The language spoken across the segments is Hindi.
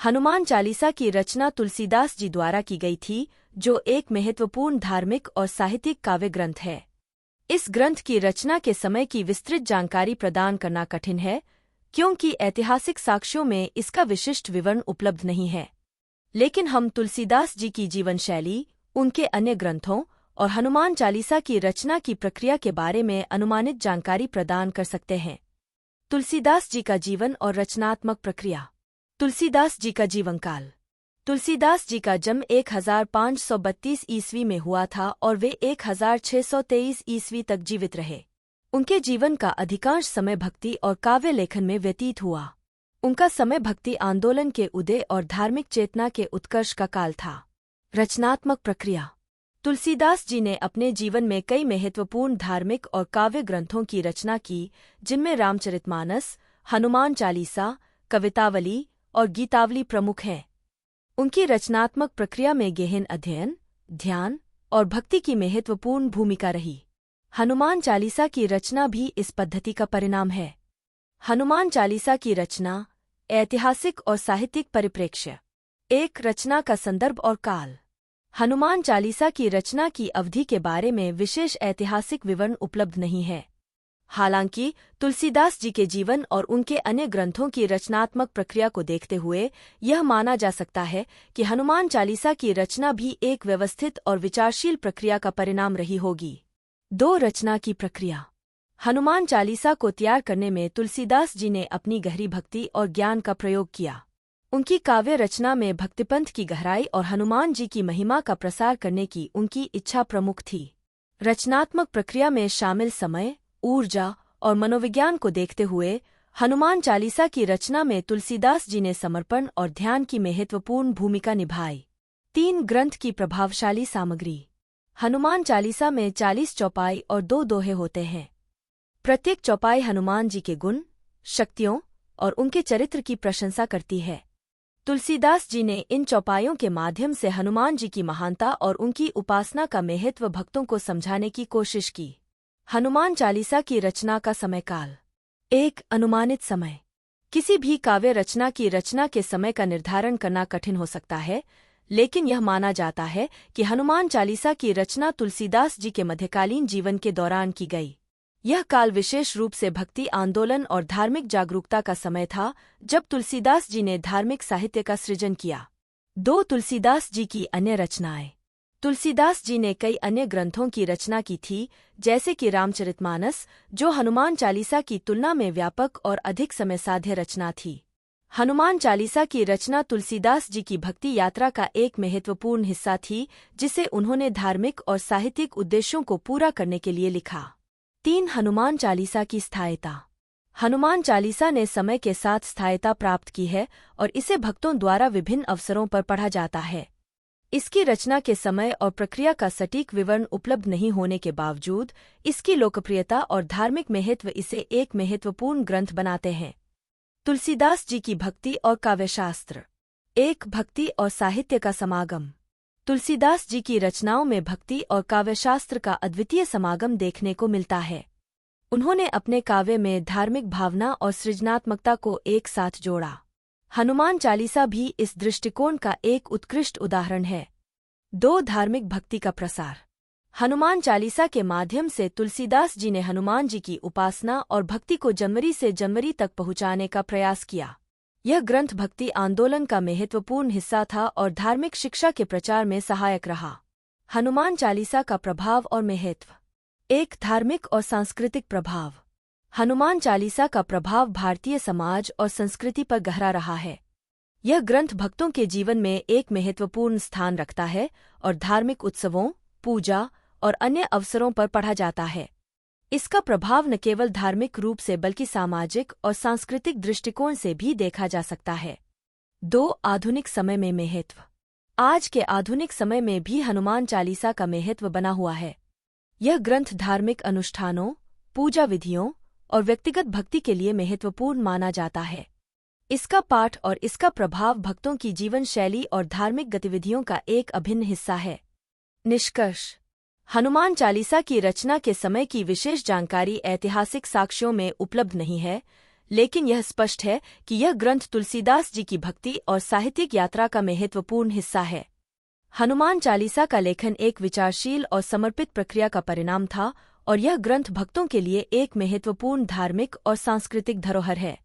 हनुमान चालीसा की रचना तुलसीदास जी द्वारा की गई थी, जो एक महत्वपूर्ण धार्मिक और साहित्यिक काव्य ग्रंथ है। इस ग्रंथ की रचना के समय की विस्तृत जानकारी प्रदान करना कठिन है, क्योंकि ऐतिहासिक साक्ष्यों में इसका विशिष्ट विवरण उपलब्ध नहीं है। लेकिन हम तुलसीदास जी की जीवन शैली, उनके अन्य ग्रंथों और हनुमान चालीसा की रचना की प्रक्रिया के बारे में अनुमानित जानकारी प्रदान कर सकते हैं। तुलसीदास जी का जीवन और रचनात्मक प्रक्रिया। तुलसीदास जी का जीवनकाल। तुलसीदास जी का जन्म 1532 ईस्वी में हुआ था और वे 1623 ईस्वी तक जीवित रहे। उनके जीवन का अधिकांश समय भक्ति और काव्य लेखन में व्यतीत हुआ। उनका समय भक्ति आंदोलन के उदय और धार्मिक चेतना के उत्कर्ष का काल था। रचनात्मक प्रक्रिया। तुलसीदास जी ने अपने जीवन में कई महत्वपूर्ण धार्मिक और काव्य ग्रंथों की रचना की, जिनमें रामचरितमानस, हनुमान चालीसा, कवितावली और गीतावली प्रमुख हैं। उनकी रचनात्मक प्रक्रिया में गहन अध्ययन, ध्यान और भक्ति की महत्वपूर्ण भूमिका रही। हनुमान चालीसा की रचना भी इस पद्धति का परिणाम है। हनुमान चालीसा की रचना, ऐतिहासिक और साहित्यिक परिप्रेक्ष्य। एक, रचना का संदर्भ और काल। हनुमान चालीसा की रचना की अवधि के बारे में विशेष ऐतिहासिक विवरण उपलब्ध नहीं है। हालांकि तुलसीदास जी के जीवन और उनके अन्य ग्रंथों की रचनात्मक प्रक्रिया को देखते हुए यह माना जा सकता है कि हनुमान चालीसा की रचना भी एक व्यवस्थित और विचारशील प्रक्रिया का परिणाम रही होगी। 2, रचना की प्रक्रिया। हनुमान चालीसा को तैयार करने में तुलसीदास जी ने अपनी गहरी भक्ति और ज्ञान का प्रयोग किया। उनकी काव्य रचना में भक्तिपंथ की गहराई और हनुमान जी की महिमा का प्रसार करने की उनकी इच्छा प्रमुख थी। रचनात्मक प्रक्रिया में शामिल समय, ऊर्जा और मनोविज्ञान को देखते हुए हनुमान चालीसा की रचना में तुलसीदास जी ने समर्पण और ध्यान की महत्वपूर्ण भूमिका निभाई। 3, ग्रंथ की प्रभावशाली सामग्री। हनुमान चालीसा में 40 चौपाई और 2 दोहे होते हैं। प्रत्येक चौपाई हनुमान जी के गुण, शक्तियों और उनके चरित्र की प्रशंसा करती है। तुलसीदास जी ने इन चौपाइयों के माध्यम से हनुमान जी की महानता और उनकी उपासना का महत्व भक्तों को समझाने की कोशिश की। हनुमान चालीसा की रचना का समयकाल। 1, अनुमानित समय। किसी भी काव्य रचना की रचना के समय का निर्धारण करना कठिन हो सकता है, लेकिन यह माना जाता है कि हनुमान चालीसा की रचना तुलसीदास जी के मध्यकालीन जीवन के दौरान की गई। यह काल विशेष रूप से भक्ति आंदोलन और धार्मिक जागरूकता का समय था, जब तुलसीदास जी ने धार्मिक साहित्य का सृजन किया। 2, तुलसीदास जी की अन्य रचनाएं। तुलसीदास जी ने कई अन्य ग्रंथों की रचना की थी, जैसे कि रामचरितमानस, जो हनुमान चालीसा की तुलना में व्यापक और अधिक समय साध्य रचना थी। हनुमान चालीसा की रचना तुलसीदास जी की भक्ति यात्रा का एक महत्वपूर्ण हिस्सा थी, जिसे उन्होंने धार्मिक और साहित्यिक उद्देश्यों को पूरा करने के लिए लिखा। 3, हनुमान चालीसा की स्थायिता। हनुमान चालीसा ने समय के साथ स्थायिता प्राप्त की है और इसे भक्तों द्वारा विभिन्न अवसरों पर पढ़ा जाता है। इसकी रचना के समय और प्रक्रिया का सटीक विवरण उपलब्ध नहीं होने के बावजूद इसकी लोकप्रियता और धार्मिक महत्व इसे एक महत्वपूर्ण ग्रंथ बनाते हैं। तुलसीदास जी की भक्ति और काव्यशास्त्र। 1, भक्ति और साहित्य का समागम। तुलसीदास जी की रचनाओं में भक्ति और काव्यशास्त्र का अद्वितीय समागम देखने को मिलता है। उन्होंने अपने काव्य में धार्मिक भावना और सृजनात्मकता को एक साथ जोड़ा। हनुमान चालीसा भी इस दृष्टिकोण का एक उत्कृष्ट उदाहरण है। 2, धार्मिक भक्ति का प्रसार। हनुमान चालीसा के माध्यम से तुलसीदास जी ने हनुमान जी की उपासना और भक्ति को जनवरी से जनवरी तक पहुंचाने का प्रयास किया। यह ग्रंथ भक्ति आंदोलन का महत्वपूर्ण हिस्सा था और धार्मिक शिक्षा के प्रचार में सहायक रहा। हनुमान चालीसा का प्रभाव और महत्व। 1, धार्मिक और सांस्कृतिक प्रभाव। हनुमान चालीसा का प्रभाव भारतीय समाज और संस्कृति पर गहरा रहा है। यह ग्रंथ भक्तों के जीवन में एक महत्वपूर्ण स्थान रखता है और धार्मिक उत्सवों, पूजा और अन्य अवसरों पर पढ़ा जाता है। इसका प्रभाव न केवल धार्मिक रूप से बल्कि सामाजिक और सांस्कृतिक दृष्टिकोण से भी देखा जा सकता है। 2, आधुनिक समय में महत्व। आज के आधुनिक समय में भी हनुमान चालीसा का महत्व बना हुआ है। यह ग्रंथ धार्मिक अनुष्ठानों, पूजा विधियों और व्यक्तिगत भक्ति के लिए महत्वपूर्ण माना जाता है। इसका पाठ और इसका प्रभाव भक्तों की जीवन शैली और धार्मिक गतिविधियों का एक अभिन्न हिस्सा है। निष्कर्ष। हनुमान चालीसा की रचना के समय की विशेष जानकारी ऐतिहासिक साक्ष्यों में उपलब्ध नहीं है, लेकिन यह स्पष्ट है कि यह ग्रंथ तुलसीदास जी की भक्ति और साहित्यिक यात्रा का महत्वपूर्ण हिस्सा है। हनुमान चालीसा का लेखन एक विचारशील और समर्पित प्रक्रिया का परिणाम था, और यह ग्रंथ भक्तों के लिए एक महत्वपूर्ण धार्मिक और सांस्कृतिक धरोहर है।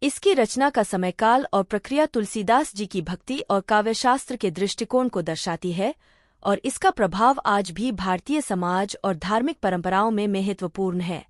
इसकी रचना का समयकाल और प्रक्रिया तुलसीदास जी की भक्ति और काव्यशास्त्र के दृष्टिकोण को दर्शाती है, और इसका प्रभाव आज भी भारतीय समाज और धार्मिक परंपराओं में महत्वपूर्ण है।